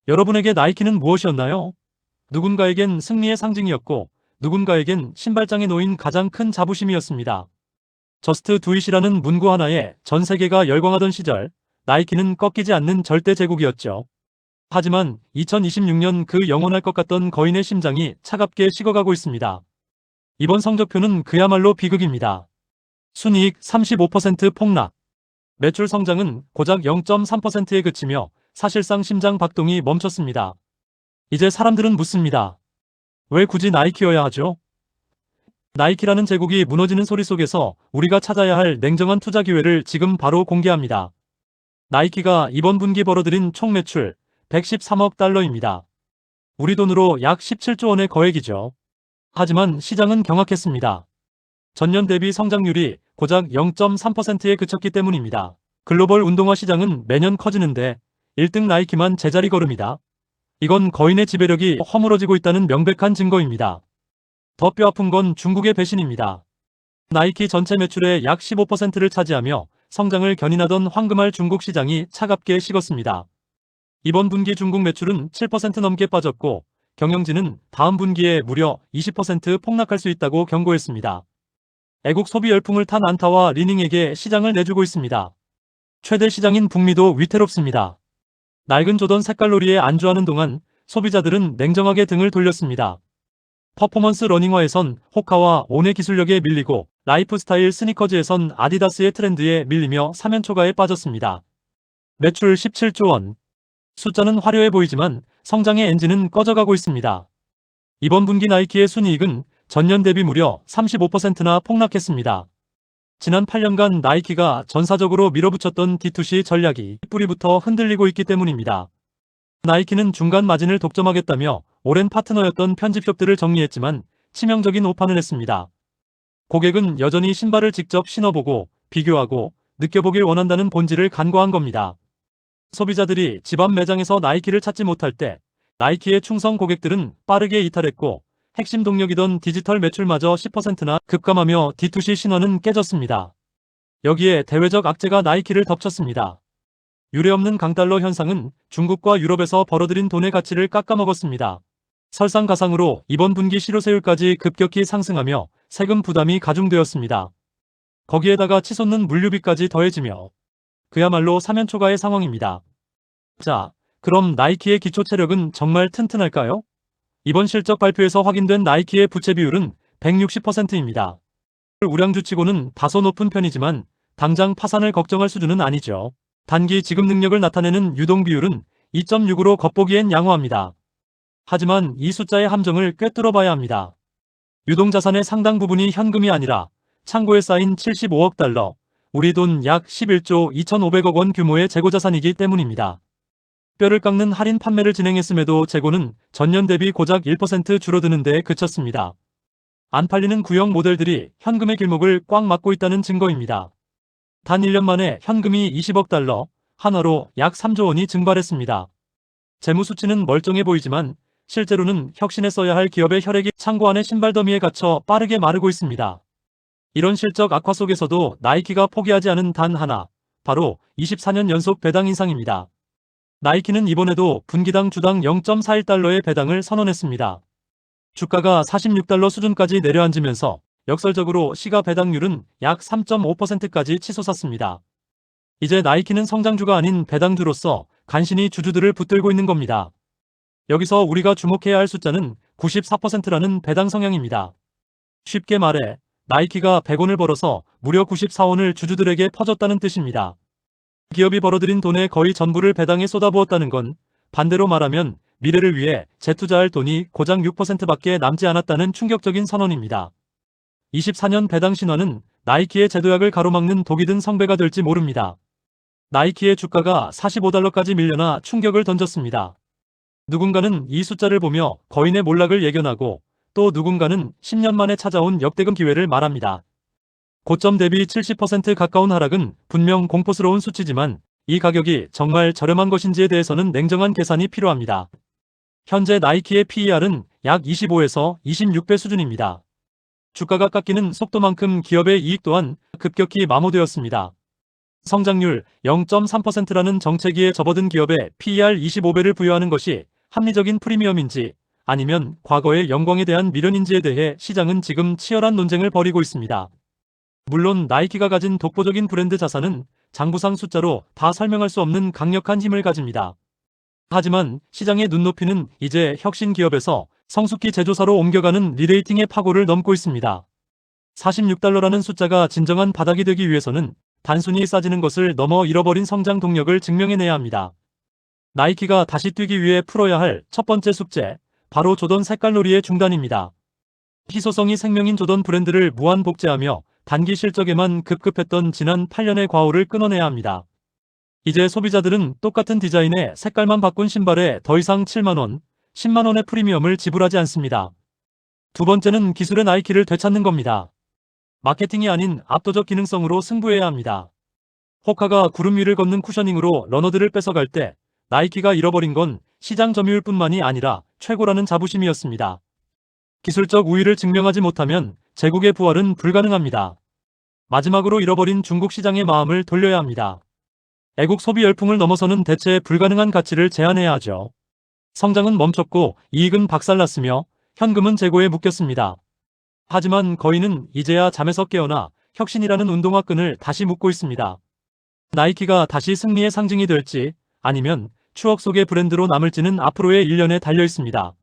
여러분에게 나이키는 무엇이었나요? 누군가에겐 승리의 상징이었고, 누군가에겐 신발장에 놓인 가장 큰 자부심이었습니다. 저스트 두잇이라는 문구 하나에 전 세계가 열광하던 시절, 나이키는 꺾이지 않는 절대 제국이었죠. 하지만 2026년 그 영원할 것 같던 거인의 심장이 차갑게 식어가고 있습니다. 이번 성적표는 그야말로 비극입니다. 순이익 35% 폭락. 매출 성장은 고작 0.3%에 그치며 사실상 심장 박동이 멈췄습니다. 이제 사람들은 묻습니다. 왜 굳이 나이키여야 하죠? 나이키라는 제국이 무너지는 소리 속에서 우리가 찾아야 할 냉정한 투자 기회를 지금 바로 공개합니다. 나이키가 이번 분기 벌어들인 총 매출 113억 달러입니다. 우리 돈으로 약 17조 원의 거액이죠. 하지만 시장은 경악했습니다. 전년 대비 성장률이 고작 0.3%에 그쳤기 때문입니다. 글로벌 운동화 시장은 매년 커지는데 1등 나이키만 제자리 걸음이다. 이건 거인의 지배력이 허물어지고 있다는 명백한 증거입니다. 더 뼈아픈 건 중국의 배신입니다. 나이키 전체 매출의 약 15%를 차지하며 성장을 견인하던 황금알 중국 시장이 차갑게 식었습니다. 이번 분기 중국 매출은 7% 넘게 빠졌고 경영진은 다음 분기에 무려 20% 폭락할 수 있다고 경고했습니다. 애국 소비 열풍을 탄 안타와 리닝에게 시장을 내주고 있습니다. 최대 시장인 북미도 위태롭습니다. 낡은 조던 색깔놀이에 안주하는 동안 소비자들은 냉정하게 등을 돌렸습니다. 퍼포먼스 러닝화에선 호카와 온의 기술력에 밀리고 라이프스타일 스니커즈에선 아디다스의 트렌드에 밀리며 사면초가에 빠졌습니다. 매출 17조 원. 숫자는 화려해 보이지만 성장의 엔진은 꺼져가고 있습니다. 이번 분기 나이키의 순이익은 전년 대비 무려 35%나 폭락했습니다. 지난 8년간 나이키가 전사적으로 밀어붙였던 D2C 전략이 뿌리부터 흔들리고 있기 때문입니다. 나이키는 중간 마진을 독점하겠다며 오랜 파트너였던 편집숍들을 정리했지만 치명적인 오판을 했습니다. 고객은 여전히 신발을 직접 신어보고 비교하고 느껴보길 원한다는 본질을 간과한 겁니다. 소비자들이 집 앞 매장에서 나이키를 찾지 못할 때 나이키의 충성 고객들은 빠르게 이탈했고 핵심 동력이던 디지털 매출마저 10%나 급감하며 D2C 신화는 깨졌습니다. 여기에 대외적 악재가 나이키를 덮쳤습니다. 유례없는 강달러 현상은 중국과 유럽에서 벌어들인 돈의 가치를 깎아먹었습니다. 설상가상으로 이번 분기 실효세율까지 급격히 상승하며 세금 부담이 가중되었습니다. 거기에다가 치솟는 물류비까지 더해지며 그야말로 사면초가의 상황입니다. 자, 그럼 나이키의 기초 체력은 정말 튼튼할까요? 이번 실적 발표에서 확인된 나이키의 부채 비율은 160%입니다. 우량주치고는 다소 높은 편이지만 당장 파산을 걱정할 수준은 아니죠. 단기 지급 능력을 나타내는 유동 비율은 2.6으로 겉보기엔 양호합니다. 하지만 이 숫자의 함정을 꿰뚫어 봐야 합니다. 유동자산의 상당 부분이 현금이 아니라 창고에 쌓인 75억 달러, 우리 돈 약 11조 2,500억 원 규모의 재고자산이기 때문입니다. 뼈를 깎는 할인 판매를 진행했음에도 재고는 전년 대비 고작 1% 줄어드는 데 그쳤습니다. 안 팔리는 구형 모델들이 현금의 길목을 꽉 막고 있다는 증거입니다. 단 1년 만에 현금이 20억 달러, 한화로 약 3조 원이 증발했습니다. 재무 수치는 멀쩡해 보이지만 실제로는 혁신에 써야 할 기업의 혈액이 창고 안의 신발 더미에 갇혀 빠르게 마르고 있습니다. 이런 실적 악화 속에서도 나이키가 포기하지 않은 단 하나, 바로 24년 연속 배당 인상입니다. 나이키는 이번에도 분기당 주당 0.41달러의 배당을 선언했습니다. 주가가 46달러 수준까지 내려앉으면서 역설적으로 시가 배당률은 약 3.5%까지 치솟았습니다. 이제 나이키는 성장주가 아닌 배당주로서 간신히 주주들을 붙들고 있는 겁니다. 여기서 우리가 주목해야 할 숫자는 94%라는 배당 성향입니다. 쉽게 말해 나이키가 100원을 벌어서 무려 94원을 주주들에게 퍼줬다는 뜻입니다. 기업이 벌어들인 돈의 거의 전부를 배당에 쏟아부었다는 건 반대로 말하면 미래를 위해 재투자할 돈이 고작 6%밖에 남지 않았다는 충격적인 선언입니다. 24년 배당 신화는 나이키의 제도약을 가로막는 독이 든 성배가 될지 모릅니다. 나이키의 주가가 45달러까지 밀려나 충격을 던졌습니다. 누군가는 이 숫자를 보며 거인의 몰락을 예견하고 또 누군가는 10년 만에 찾아온 역대급 기회를 말합니다. 고점 대비 70% 가까운 하락은 분명 공포스러운 수치지만 이 가격이 정말 저렴한 것인지에 대해서는 냉정한 계산이 필요합니다. 현재 나이키의 PER은 약 25에서 26배 수준입니다. 주가가 깎이는 속도만큼 기업의 이익 또한 급격히 마모되었습니다. 성장률 0.3%라는 정체기에 접어든 기업에 PER 25배를 부여하는 것이 합리적인 프리미엄인지 아니면 과거의 영광에 대한 미련인지에 대해 시장은 지금 치열한 논쟁을 벌이고 있습니다. 물론 나이키가 가진 독보적인 브랜드 자산은 장부상 숫자로 다 설명할 수 없는 강력한 힘을 가집니다. 하지만 시장의 눈높이는 이제 혁신 기업에서 성숙기 제조사로 옮겨가는 리레이팅의 파고를 넘고 있습니다. $46라는 숫자가 진정한 바닥이 되기 위해서는 단순히 싸지는 것을 넘어 잃어버린 성장 동력을 증명해내야 합니다. 나이키가 다시 뛰기 위해 풀어야 할 첫 번째 숙제, 바로 조던 색깔놀이의 중단입니다. 희소성이 생명인 조던 브랜드를 무한 복제하며 단기 실적에만 급급했던 지난 8년의 과오를 끊어내야 합니다. 이제 소비자들은 똑같은 디자인의 색깔만 바꾼 신발에 더 이상 7만원, 10만원의 프리미엄을 지불하지 않습니다. 두 번째는 기술의 나이키를 되찾는 겁니다. 마케팅이 아닌 압도적 기능성으로 승부해야 합니다. 호카가 구름 위를 걷는 쿠셔닝으로 러너들을 뺏어갈 때 나이키가 잃어버린 건 시장 점유율뿐만이 아니라 최고라는 자부심이었습니다. 기술적 우위를 증명하지 못하면 제국의 부활은 불가능합니다. 마지막으로 잃어버린 중국 시장의 마음을 돌려야 합니다. 애국 소비 열풍을 넘어서는 대체 불가능한 가치를 제안해야 하죠. 성장은 멈췄고 이익은 박살났으며 현금은 재고에 묶였습니다. 하지만 거인은 이제야 잠에서 깨어나 혁신이라는 운동화 끈을 다시 묶고 있습니다. 나이키가 다시 승리의 상징이 될지 아니면 추억 속의 브랜드로 남을지는 앞으로의 1년에 달려 있습니다.